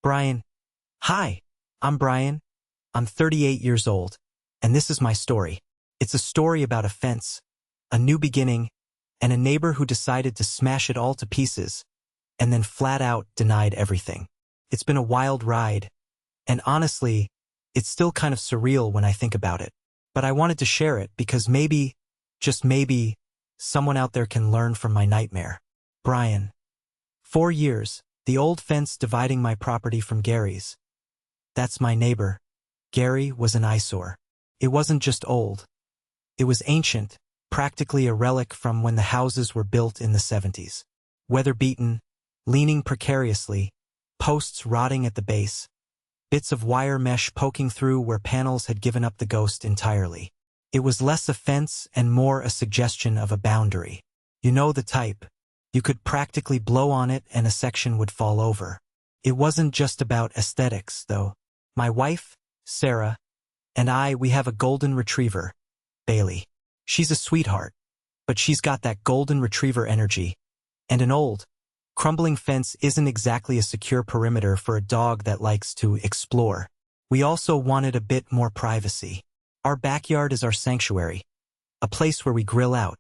Brian. Hi, I'm Brian. I'm 38 years old, and this is my story. It's a story about a fence, a new beginning, and a neighbor who decided to smash it all to pieces, and then flat out denied everything. It's been a wild ride, and honestly, it's still kind of surreal when I think about it. But I wanted to share it because maybe, just maybe, someone out there can learn from my nightmare. Brian. 4 years, the old fence dividing my property from Gary's. That's my neighbor. Gary was an eyesore. It wasn't just old. It was ancient, practically a relic from when the houses were built in the 70s. Weather-beaten, leaning precariously, posts rotting at the base, bits of wire mesh poking through where panels had given up the ghost entirely. It was less a fence and more a suggestion of a boundary. You know the type. You could practically blow on it and a section would fall over. It wasn't just about aesthetics, though. My wife, Sarah, and we have a golden retriever, Bailey. She's a sweetheart, but she's got that golden retriever energy. And an old, crumbling fence isn't exactly a secure perimeter for a dog that likes to explore. We also wanted a bit more privacy. Our backyard is our sanctuary, a place where we grill out,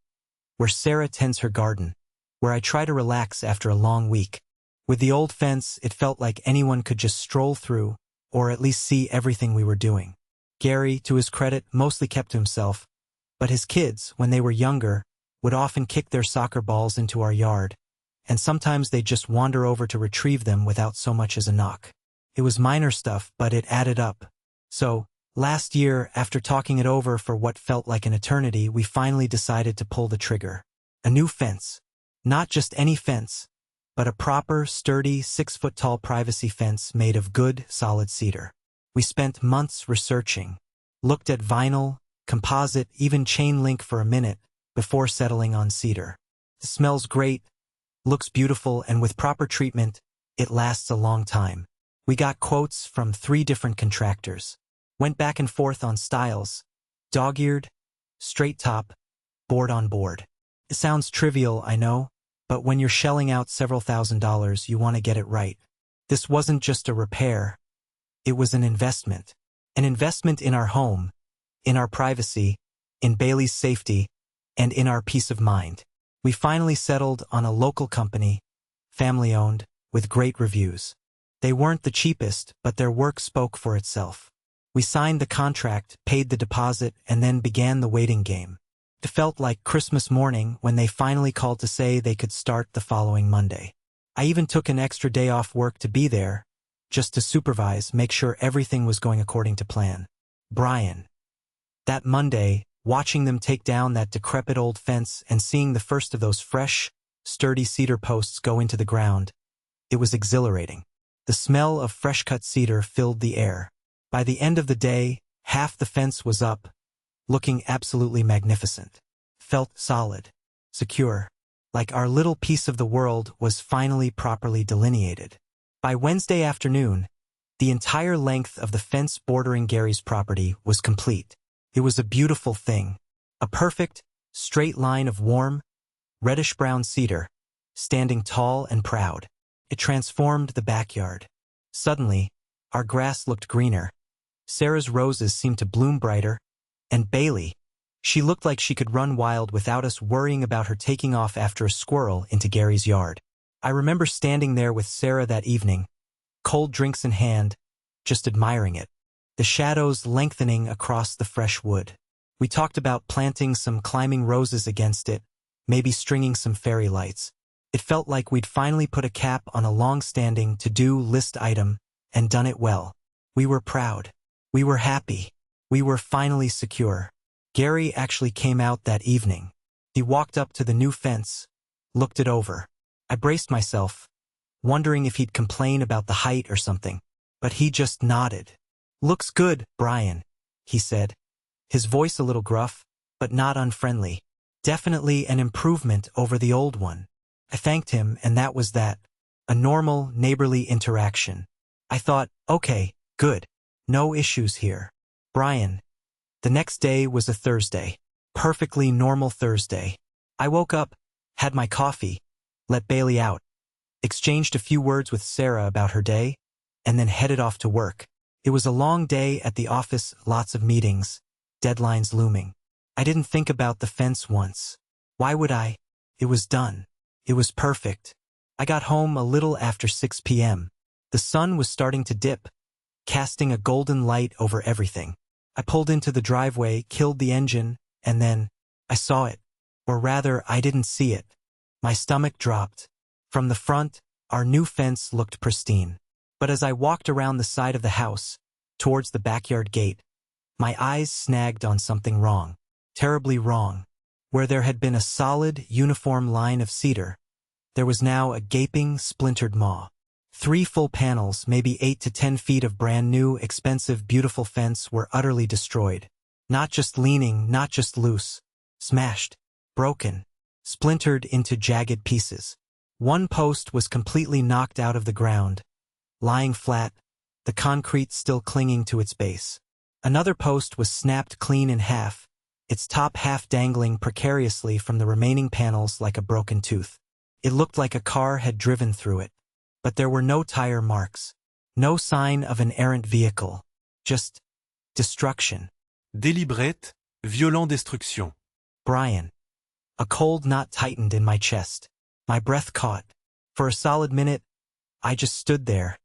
where Sarah tends her garden, where I try to relax after a long week. With the old fence, it felt like anyone could just stroll through, or at least see everything we were doing. Gary, to his credit, mostly kept to himself, but his kids, when they were younger, would often kick their soccer balls into our yard, and sometimes they'd just wander over to retrieve them without so much as a knock. It was minor stuff, but it added up. So, last year, after talking it over for what felt like an eternity, we finally decided to pull the trigger. A new fence. Not just any fence, but a proper, sturdy, 6-foot-tall privacy fence made of good, solid cedar. We spent months researching, looked at vinyl, composite, even chain link for a minute before settling on cedar. It smells great, looks beautiful, and with proper treatment, it lasts a long time. We got quotes from 3 different contractors. Went back and forth on styles. Dog-eared, straight top, board on board. It sounds trivial, I know, but when you're shelling out several $1,000s, you want to get it right. This wasn't just a repair. It was an investment. An investment in our home, in our privacy, in Bailey's safety, and in our peace of mind. We finally settled on a local company, family-owned, with great reviews. They weren't the cheapest, but their work spoke for itself. We signed the contract, paid the deposit, and then began the waiting game. It felt like Christmas morning when they finally called to say they could start the following Monday. I even took an extra day off work to be there, just to supervise, make sure everything was going according to plan. Brian. That Monday, watching them take down that decrepit old fence and seeing the first of those fresh, sturdy cedar posts go into the ground, it was exhilarating. The smell of fresh-cut cedar filled the air. By the end of the day, half the fence was up, looking absolutely magnificent. Felt solid, secure, like our little piece of the world was finally properly delineated. By Wednesday afternoon, the entire length of the fence bordering Gary's property was complete. It was a beautiful thing, a perfect, straight line of warm, reddish-brown cedar, standing tall and proud. It transformed the backyard. Suddenly, our grass looked greener. Sarah's roses seemed to bloom brighter, and Bailey, she looked like she could run wild without us worrying about her taking off after a squirrel into Gary's yard. I remember standing there with Sarah that evening, cold drinks in hand, just admiring it, the shadows lengthening across the fresh wood. We talked about planting some climbing roses against it, maybe stringing some fairy lights. It felt like we'd finally put a cap on a long-standing to-do list item and done it well. We were proud. We were happy. We were finally secure. Gary actually came out that evening. He walked up to the new fence, looked it over. I braced myself, wondering if he'd complain about the height or something, but he just nodded. "Looks good, Brian," he said, his voice a little gruff, but not unfriendly. Definitely an improvement over the old one. I thanked him, and that was that. A normal, neighborly interaction. I thought, okay, good. No issues here. Brian. The next day was a Thursday. Perfectly normal Thursday. I woke up, had my coffee, let Bailey out, exchanged a few words with Sarah about her day, and then headed off to work. It was a long day at the office, lots of meetings, deadlines looming. I didn't think about the fence once. Why would I? It was done. It was perfect. I got home a little after 6 p.m. The sun was starting to dip, casting a golden light over everything. I pulled into the driveway, killed the engine, and then I saw it. Or rather, I didn't see it. My stomach dropped. From the front, our new fence looked pristine. But as I walked around the side of the house, towards the backyard gate, my eyes snagged on something wrong. Terribly wrong. Where there had been a solid, uniform line of cedar, there was now a gaping, splintered maw. 3 full panels, maybe 8 to 10 feet of brand new, expensive, beautiful fence were utterly destroyed. Not just leaning, not just loose. Smashed. Broken. Splintered into jagged pieces. One post was completely knocked out of the ground, lying flat, the concrete still clinging to its base. Another post was snapped clean in half, its top half dangling precariously from the remaining panels like a broken tooth. It looked like a car had driven through it. But there were no tire marks. No sign of an errant vehicle. Just destruction. Délibérate, violent destruction. Brian. A cold knot tightened in my chest. My breath caught. For a solid minute, I just stood there,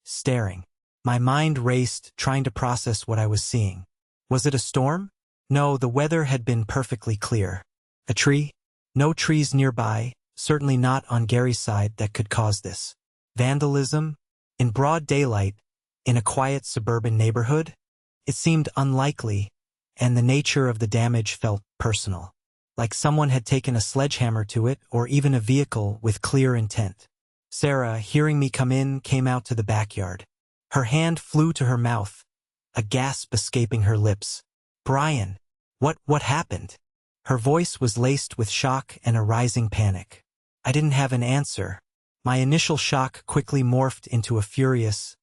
staring. My mind raced, trying to process what I was seeing. Was it a storm? No, the weather had been perfectly clear. A tree? No trees nearby, certainly not on Gary's side, that could cause this. Vandalism? In broad daylight, in a quiet suburban neighborhood? It seemed unlikely, and the nature of the damage felt personal. Like someone had taken a sledgehammer to it, or even a vehicle with clear intent. Sarah, hearing me come in, came out to the backyard. Her hand flew to her mouth, a gasp escaping her lips. Brian, what happened? Her voice was laced with shock and a rising panic. I didn't have an answer. My initial shock quickly morphed into a furious,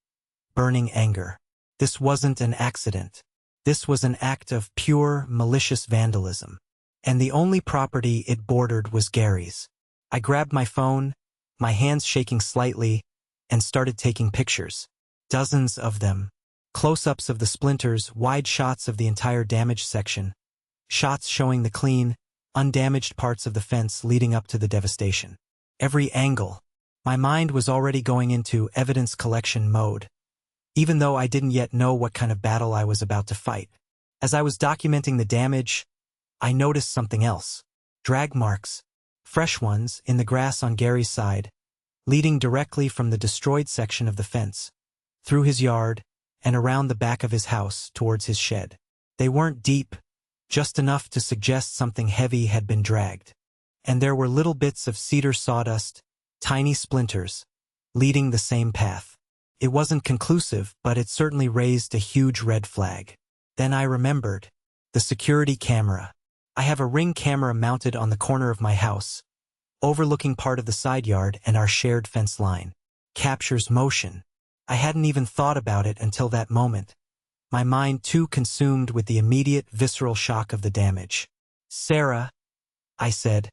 burning anger. This wasn't an accident. This was an act of pure, malicious vandalism. And the only property it bordered was Gary's. I grabbed my phone, my hands shaking slightly, and started taking pictures. Dozens of them. Close-ups of the splinters, wide shots of the entire damaged section. Shots showing the clean, undamaged parts of the fence leading up to the devastation. Every angle. My mind was already going into evidence collection mode, even though I didn't yet know what kind of battle I was about to fight. As I was documenting the damage, I noticed something else. Drag marks. Fresh ones, in the grass on Gary's side, leading directly from the destroyed section of the fence, through his yard, and around the back of his house towards his shed. They weren't deep, just enough to suggest something heavy had been dragged. And there were little bits of cedar sawdust, tiny splinters, leading the same path. It wasn't conclusive, but it certainly raised a huge red flag. Then I remembered. The security camera. I have a Ring camera mounted on the corner of my house, overlooking part of the side yard and our shared fence line. Captures motion. I hadn't even thought about it until that moment. My mind too consumed with the immediate visceral shock of the damage. Sarah, I said,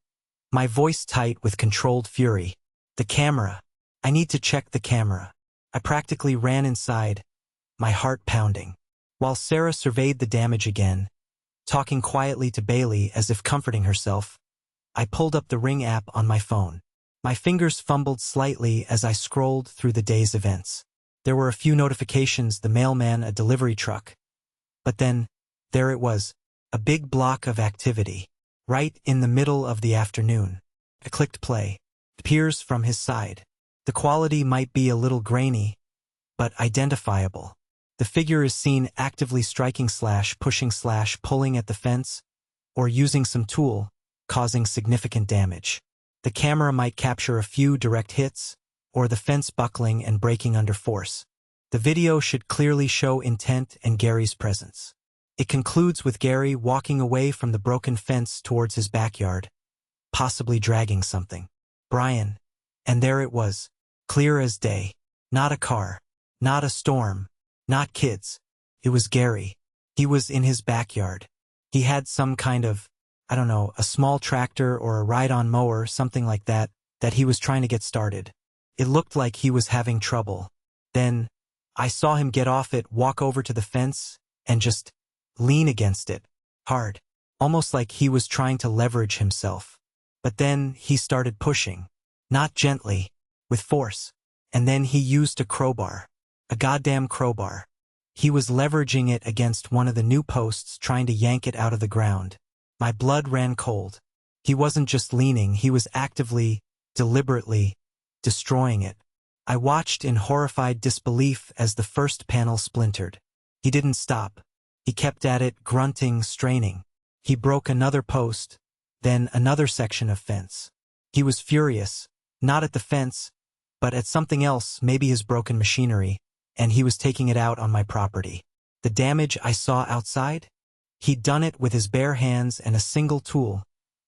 my voice tight with controlled fury. The camera. I need to check the camera. I practically ran inside, my heart pounding. While Sarah surveyed the damage again, talking quietly to Bailey as if comforting herself, I pulled up the Ring app on my phone. My fingers fumbled slightly as I scrolled through the day's events. There were a few notifications, the mailman, a delivery truck. But then, there it was, a big block of activity, right in the middle of the afternoon. I clicked play. Appears from his side. The quality might be a little grainy, but identifiable. The figure is seen actively striking / pushing / pulling at the fence, or using some tool, causing significant damage. The camera might capture a few direct hits, or the fence buckling and breaking under force. The video should clearly show intent and Gary's presence. It concludes with Gary walking away from the broken fence towards his backyard, possibly dragging something. Brian. And there it was, clear as day. Not a car. Not a storm. Not kids. It was Gary. He was in his backyard. He had some kind of, I don't know, a small tractor or a ride-on mower, something like that he was trying to get started. It looked like he was having trouble. Then, I saw him get off it, walk over to the fence, and just lean against it, hard, almost like he was trying to leverage himself. But then he started pushing, not gently, with force. And then he used a crowbar. A goddamn crowbar. He was leveraging it against one of the new posts, trying to yank it out of the ground. My blood ran cold. He wasn't just leaning, he was actively, deliberately, destroying it. I watched in horrified disbelief as the first panel splintered. He didn't stop. He kept at it, grunting, straining. He broke another post, then another section of fence. He was furious, not at the fence, but at something else, maybe his broken machinery, and he was taking it out on my property. The damage I saw outside? He'd done it with his bare hands and a single tool,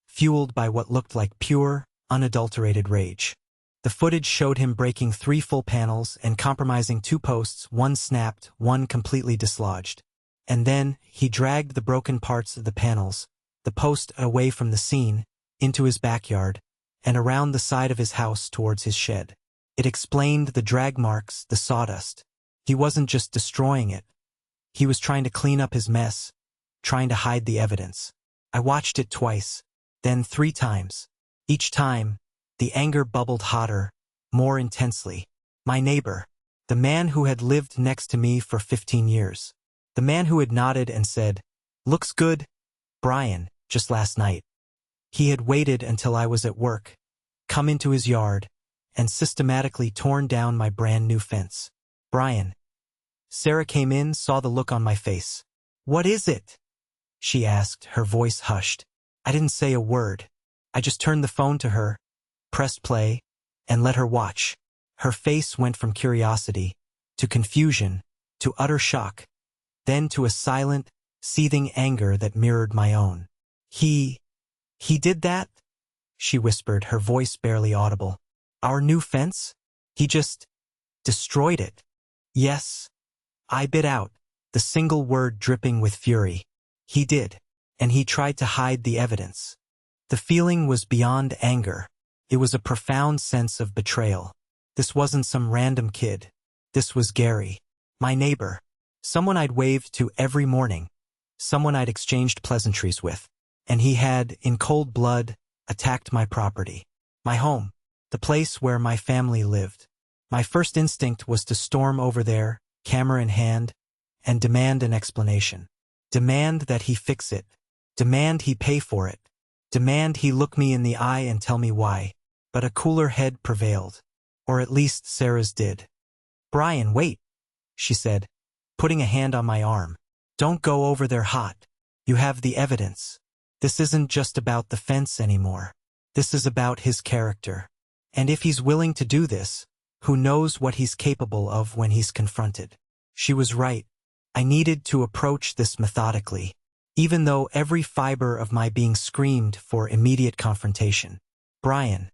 fueled by what looked like pure, unadulterated rage. The footage showed him breaking 3 full panels and compromising 2 posts, one snapped, one completely dislodged. And then, he dragged the broken parts of the panels, the post away from the scene, into his backyard, and around the side of his house towards his shed. It explained the drag marks, the sawdust. He wasn't just destroying it. He was trying to clean up his mess, trying to hide the evidence. I watched it twice, then 3 times. Each time, the anger bubbled hotter, more intensely. My neighbor, the man who had lived next to me for 15 years. The man who had nodded and said, "Looks good, Brian," just last night. He had waited until I was at work, come into his yard, and systematically torn down my brand new fence. "Brian." Sarah came in, saw the look on my face. "What is it?" she asked, her voice hushed. I didn't say a word. I just turned the phone to her, pressed play, and let her watch. Her face went from curiosity, to confusion, to utter shock, then to a silent, seething anger that mirrored my own. He did that?" she whispered, her voice barely audible. "Our new fence? He just destroyed it." "Yes," I bit out, the single word dripping with fury. "He did, and he tried to hide the evidence." The feeling was beyond anger. It was a profound sense of betrayal. This wasn't some random kid. This was Gary, my neighbor, someone I'd waved to every morning, someone I'd exchanged pleasantries with. And he had, in cold blood, attacked my property, my home, the place where my family lived. My first instinct was to storm over there, camera in hand, and demand an explanation. Demand that he fix it. Demand he pay for it. Demand he look me in the eye and tell me why. But a cooler head prevailed. Or at least Sarah's did. "Brian, wait," she said, putting a hand on my arm. "Don't go over there hot. You have the evidence. This isn't just about the fence anymore. This is about his character. And if he's willing to do this, who knows what he's capable of when he's confronted." She was right. I needed to approach this methodically, even though every fiber of my being screamed for immediate confrontation. "Brian."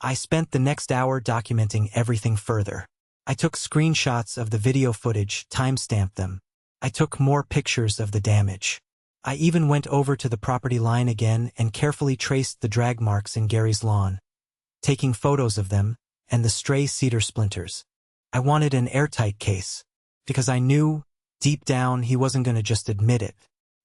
I spent the next hour documenting everything further. I took screenshots of the video footage, timestamped them. I took more pictures of the damage. I even went over to the property line again and carefully traced the drag marks in Gary's lawn, taking photos of them and the stray cedar splinters. I wanted an airtight case, because I knew, deep down, he wasn't going to just admit it.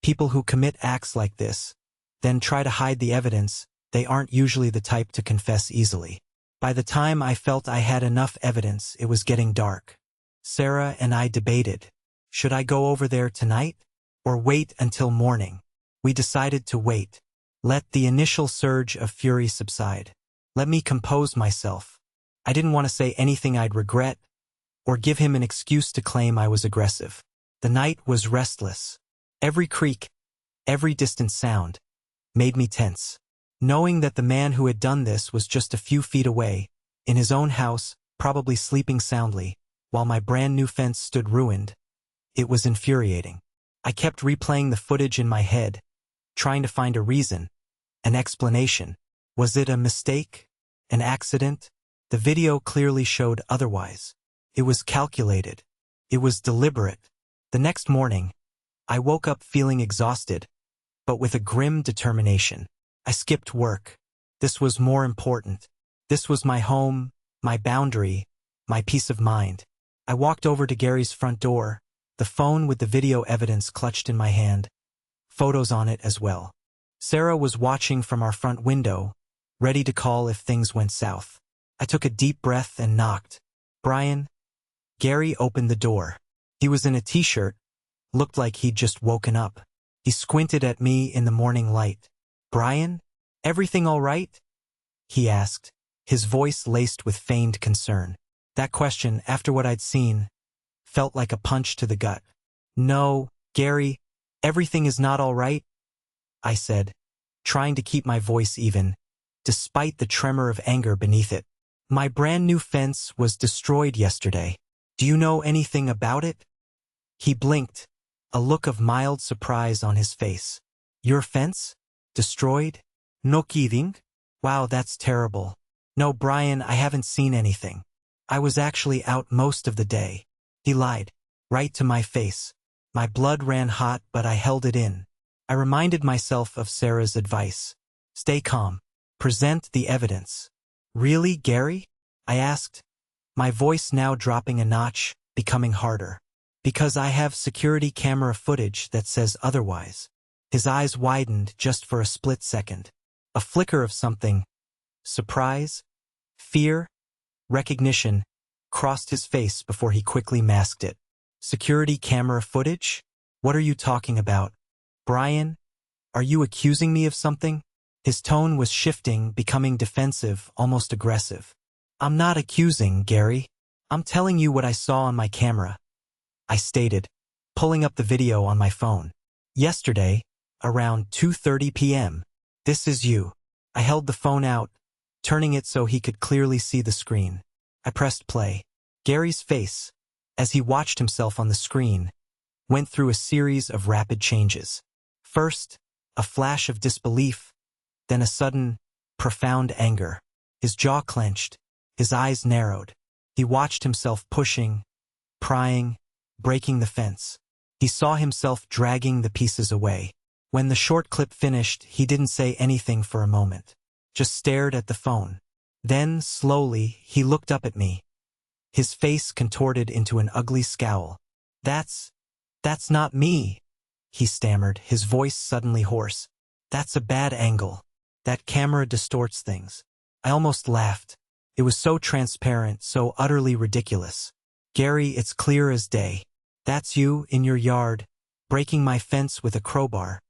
People who commit acts like this, then try to hide the evidence, they aren't usually the type to confess easily. By the time I felt I had enough evidence, it was getting dark. Sarah and I debated. Should I go over there tonight? Or wait until morning? We decided to wait. Let the initial surge of fury subside. Let me compose myself. I didn't want to say anything I'd regret, or give him an excuse to claim I was aggressive. The night was restless. Every creak, every distant sound, made me tense. Knowing that the man who had done this was just a few feet away, in his own house, probably sleeping soundly, while my brand new fence stood ruined, it was infuriating. I kept replaying the footage in my head, trying to find a reason, an explanation. Was it a mistake? An accident? The video clearly showed otherwise. It was calculated. It was deliberate. The next morning, I woke up feeling exhausted, but with a grim determination. I skipped work. This was more important. This was my home, my boundary, my peace of mind. I walked over to Gary's front door, the phone with the video evidence clutched in my hand, photos on it as well. Sarah was watching from our front window, ready to call if things went south. I took a deep breath and knocked. "Brian?" Gary opened the door. He was in a t-shirt, looked like he'd just woken up. He squinted at me in the morning light. "Brian? Everything all right?" he asked, his voice laced with feigned concern. That question, after what I'd seen, felt like a punch to the gut. "No, Gary, everything is not all right," I said, trying to keep my voice even, despite the tremor of anger beneath it. "My brand new fence was destroyed yesterday. Do you know anything about it?" He blinked, a look of mild surprise on his face. "Your fence? Destroyed? No kidding? Wow, that's terrible. No, Brian, I haven't seen anything. I was actually out most of the day." He lied, right to my face. My blood ran hot, but I held it in. I reminded myself of Sarah's advice. Stay calm. Present the evidence. "Really, Gary?" I asked, my voice now dropping a notch, becoming harder. "Because I have security camera footage that says otherwise." His eyes widened just for a split second. A flicker of something, surprise, fear, recognition, crossed his face before he quickly masked it. "Security camera footage? What are you talking about? Brian, are you accusing me of something?" His tone was shifting, becoming defensive, almost aggressive. "I'm not accusing, Gary. I'm telling you what I saw on my camera," I stated, pulling up the video on my phone. "Yesterday, around 2:30 p.m. This is you." I held the phone out, turning it so he could clearly see the screen. I pressed play. Gary's face, as he watched himself on the screen, went through a series of rapid changes. First, a flash of disbelief, then a sudden, profound anger. His jaw clenched, his eyes narrowed. He watched himself pushing, prying, breaking the fence. He saw himself dragging the pieces away. When the short clip finished, he didn't say anything for a moment, just stared at the phone. Then, slowly, he looked up at me, his face contorted into an ugly scowl. That's not me," he stammered, his voice suddenly hoarse. "That's a bad angle. That camera distorts things." I almost laughed. It was so transparent, so utterly ridiculous. "Gary, it's clear as day. That's you, in your yard, breaking my fence with a crowbar,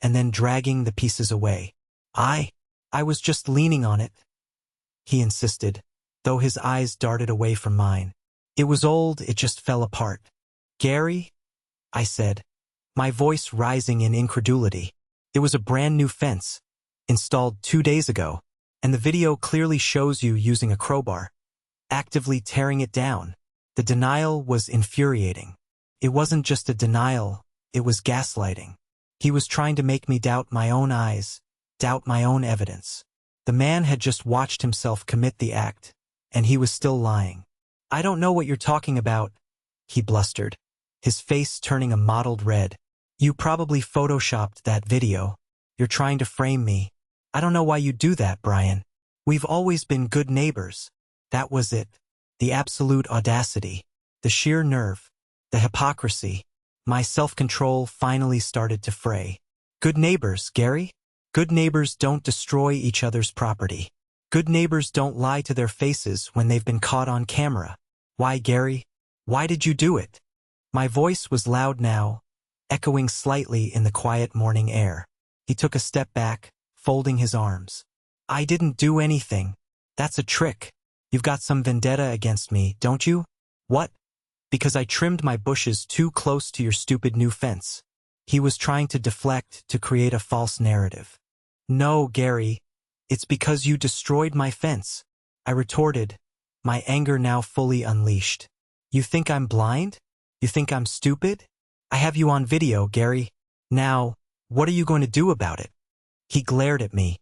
and then dragging the pieces away." I was just leaning on it," he insisted, though his eyes darted away from mine. "It was old, it just fell apart." "Gary?" I said, my voice rising in incredulity. "It was a brand new fence, installed 2 days ago, and the video clearly shows you using a crowbar, actively tearing it down." The denial was infuriating. It wasn't just a denial, it was gaslighting. He was trying to make me doubt my own eyes, doubt my own evidence. The man had just watched himself commit the act, and he was still lying. "I don't know what you're talking about," he blustered, his face turning a mottled red. "You probably photoshopped that video. You're trying to frame me. I don't know why you do that, Brian. We've always been good neighbors." That was it. The absolute audacity, the sheer nerve, the hypocrisy. My self-control finally started to fray. "Good neighbors, Gary? Good neighbors don't destroy each other's property. Good neighbors don't lie to their faces when they've been caught on camera. Why, Gary? Why did you do it?" My voice was loud now, echoing slightly in the quiet morning air. He took a step back, folding his arms. "I didn't do anything. That's a trick. You've got some vendetta against me, don't you?" "What? Because I trimmed my bushes too close to your stupid new fence." He was trying to deflect, to create a false narrative. "No, Gary, it's because you destroyed my fence," I retorted, my anger now fully unleashed. "You think I'm blind? You think I'm stupid? I have you on video, Gary. Now, what are you going to do about it?" He glared at me,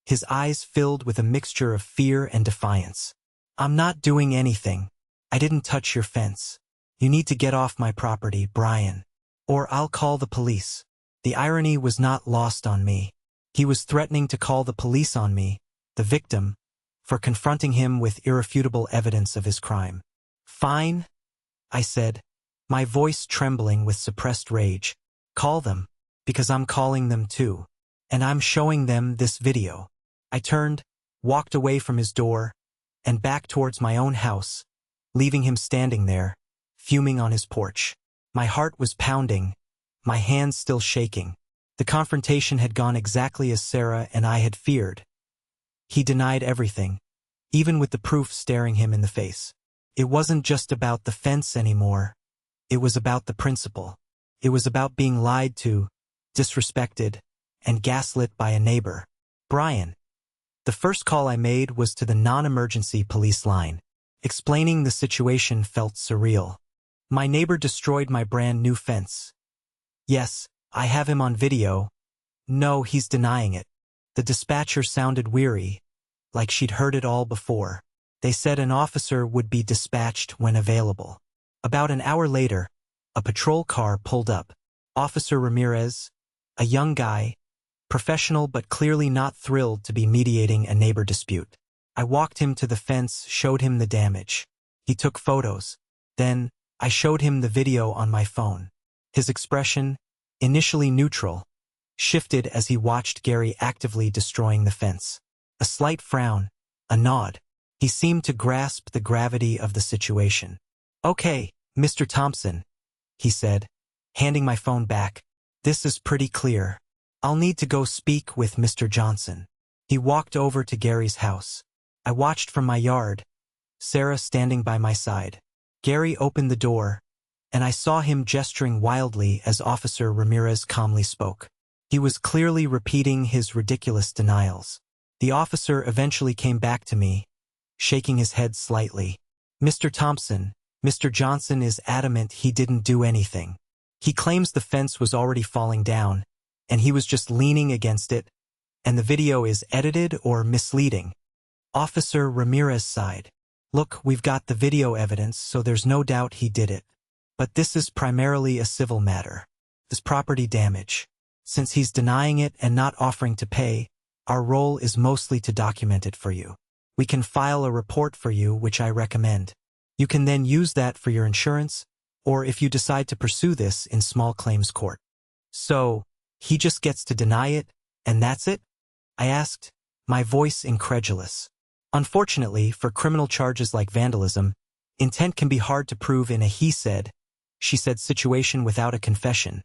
his eyes filled with a mixture of fear and defiance. "I'm not doing anything. I didn't touch your fence. You need to get off my property, Brian. Or I'll call the police." The irony was not lost on me. He was threatening to call the police on me, the victim, for confronting him with irrefutable evidence of his crime. "Fine," I said, my voice trembling with suppressed rage. Call them, because I'm calling them too. And I'm showing them this video. I turned, walked away from his door, and back towards my own house, leaving him standing there, fuming on his porch. My heart was pounding, my hands still shaking. The confrontation had gone exactly as Sarah and I had feared. He denied everything, even with the proof staring him in the face. It wasn't just about the fence anymore. It was about the principle. It was about being lied to, disrespected, and gaslit by a neighbor. Brian. The first call I made was to the non-emergency police line. Explaining the situation felt surreal. My neighbor destroyed my brand new fence. Yes, I have him on video. No, he's denying it. The dispatcher sounded weary, like she'd heard it all before. They said an officer would be dispatched when available. About an hour later, a patrol car pulled up. Officer Ramirez, a young guy, professional but clearly not thrilled to be mediating a neighbor dispute. I walked him to the fence, showed him the damage. He took photos. Then, I showed him the video on my phone. His expression, initially neutral, shifted as he watched Gary actively destroying the fence. A slight frown, a nod. He seemed to grasp the gravity of the situation. Okay, Mr. Thompson, he said, handing my phone back. This is pretty clear. I'll need to go speak with Mr. Johnson. He walked over to Gary's house. I watched from my yard, Sarah standing by my side. Gary opened the door, and I saw him gesturing wildly as Officer Ramirez calmly spoke. He was clearly repeating his ridiculous denials. The officer eventually came back to me, shaking his head slightly. Mr. Thompson, Mr. Johnson is adamant he didn't do anything. He claims the fence was already falling down, and he was just leaning against it, and the video is edited or misleading. Officer Ramirez sighed. Look, we've got the video evidence, so there's no doubt he did it. But this is primarily a civil matter. This property damage. Since he's denying it and not offering to pay, our role is mostly to document it for you. We can file a report for you, which I recommend. You can then use that for your insurance, or if you decide to pursue this in small claims court. So, he just gets to deny it, and that's it? I asked, my voice incredulous. Unfortunately, for criminal charges like vandalism, intent can be hard to prove in a he said, she said situation without a confession.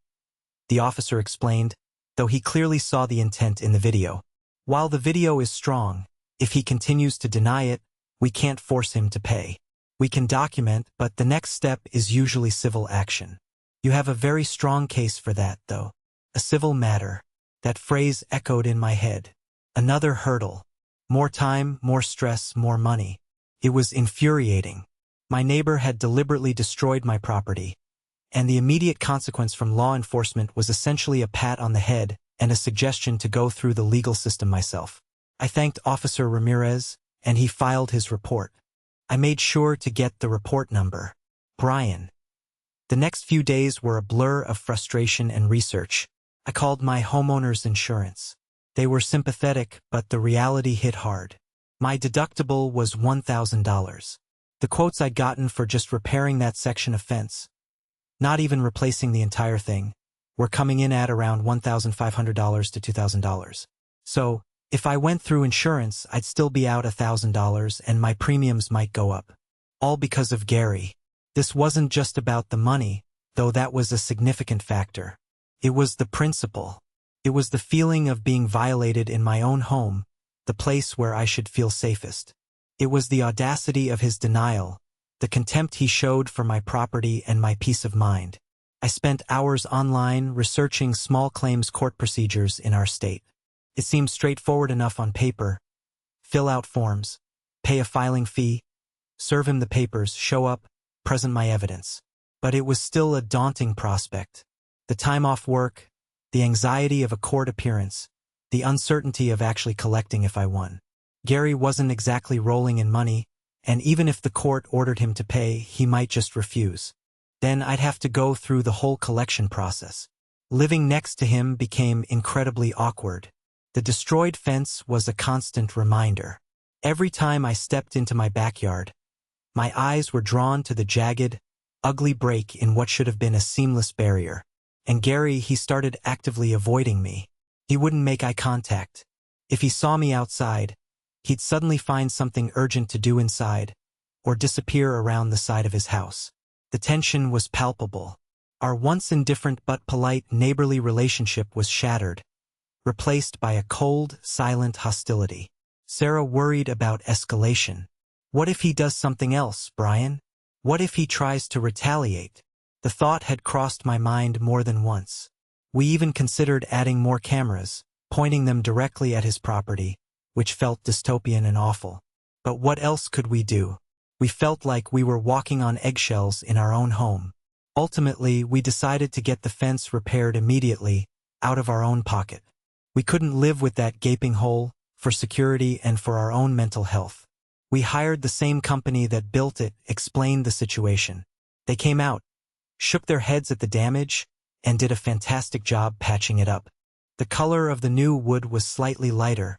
The officer explained, though he clearly saw the intent in the video. While the video is strong, if he continues to deny it, we can't force him to pay. We can document, but the next step is usually civil action. You have a very strong case for that, though. A civil matter. That phrase echoed in my head. Another hurdle. More time, more stress, more money. It was infuriating. My neighbor had deliberately destroyed my property, and the immediate consequence from law enforcement was essentially a pat on the head and a suggestion to go through the legal system myself. I thanked Officer Ramirez, and he filed his report. I made sure to get the report number. Brian. The next few days were a blur of frustration and research. I called my homeowner's insurance. They were sympathetic, but the reality hit hard. My deductible was $1,000. The quotes I'd gotten for just repairing that section of fence, not even replacing the entire thing, were coming in at around $1,500 to $2,000. So, if I went through insurance, I'd still be out $1,000 and my premiums might go up. All because of Gary. This wasn't just about the money, though that was a significant factor. It was the principle. It was the feeling of being violated in my own home, the place where I should feel safest. It was the audacity of his denial, the contempt he showed for my property and my peace of mind. I spent hours online researching small claims court procedures in our state. It seemed straightforward enough on paper. Fill out forms, pay a filing fee, serve him the papers, show up, present my evidence. But it was still a daunting prospect. The time off work, the anxiety of a court appearance, the uncertainty of actually collecting if I won. Gary wasn't exactly rolling in money, and even if the court ordered him to pay, he might just refuse. Then I'd have to go through the whole collection process. Living next to him became incredibly awkward. The destroyed fence was a constant reminder. Every time I stepped into my backyard, my eyes were drawn to the jagged, ugly break in what should have been a seamless barrier. And Gary, he started actively avoiding me. He wouldn't make eye contact. If he saw me outside, he'd suddenly find something urgent to do inside, or disappear around the side of his house. The tension was palpable. Our once indifferent but polite neighborly relationship was shattered, replaced by a cold, silent hostility. Sarah worried about escalation. What if he does something else, Brian? What if he tries to retaliate? The thought had crossed my mind more than once. We even considered adding more cameras, pointing them directly at his property, which felt dystopian and awful. But what else could we do? We felt like we were walking on eggshells in our own home. Ultimately, we decided to get the fence repaired immediately, out of our own pocket. We couldn't live with that gaping hole, for security and for our own mental health. We hired the same company that built it, explained the situation. They came out, shook their heads at the damage, and did a fantastic job patching it up. The color of the new wood was slightly lighter,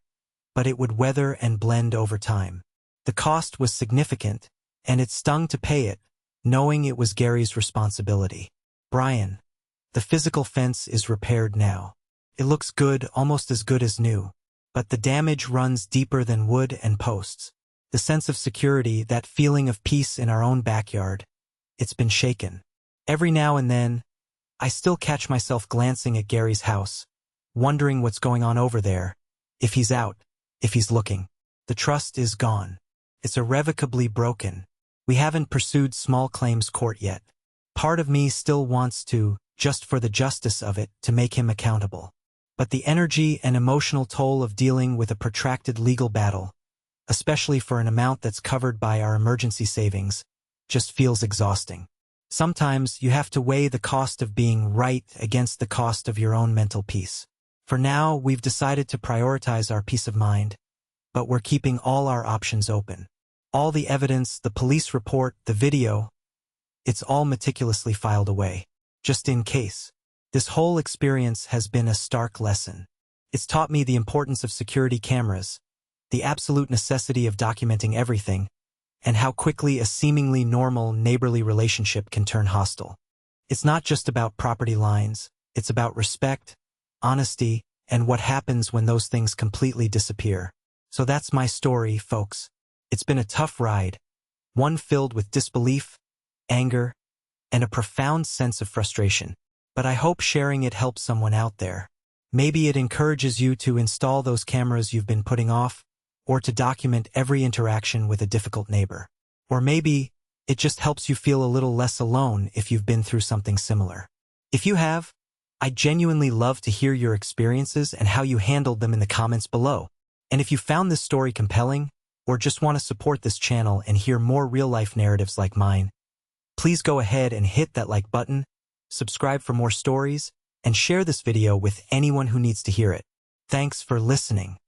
but it would weather and blend over time. The cost was significant, and it stung to pay it, knowing it was Gary's responsibility. Brian, the physical fence is repaired now. It looks good, almost as good as new. But the damage runs deeper than wood and posts. The sense of security, that feeling of peace in our own backyard, it's been shaken. Every now and then, I still catch myself glancing at Gary's house, wondering what's going on over there, if he's out, if he's looking. The trust is gone. It's irrevocably broken. We haven't pursued small claims court yet. Part of me still wants to, just for the justice of it, to make him accountable. But the energy and emotional toll of dealing with a protracted legal battle, especially for an amount that's covered by our emergency savings, just feels exhausting. Sometimes you have to weigh the cost of being right against the cost of your own mental peace. For now, we've decided to prioritize our peace of mind, but we're keeping all our options open. All the evidence, the police report, the video, it's all meticulously filed away, just in case. This whole experience has been a stark lesson. It's taught me the importance of security cameras, the absolute necessity of documenting everything, and how quickly a seemingly normal neighborly relationship can turn hostile. It's not just about property lines, it's about respect, honesty, and what happens when those things completely disappear. So that's my story, folks. It's been a tough ride, one filled with disbelief, anger, and a profound sense of frustration. But I hope sharing it helps someone out there. Maybe it encourages you to install those cameras you've been putting off, or to document every interaction with a difficult neighbor. Or maybe it just helps you feel a little less alone if you've been through something similar. If you have, I'd genuinely love to hear your experiences and how you handled them in the comments below. And if you found this story compelling, or just want to support this channel and hear more real-life narratives like mine, please go ahead and hit that like button, subscribe for more stories, and share this video with anyone who needs to hear it. Thanks for listening.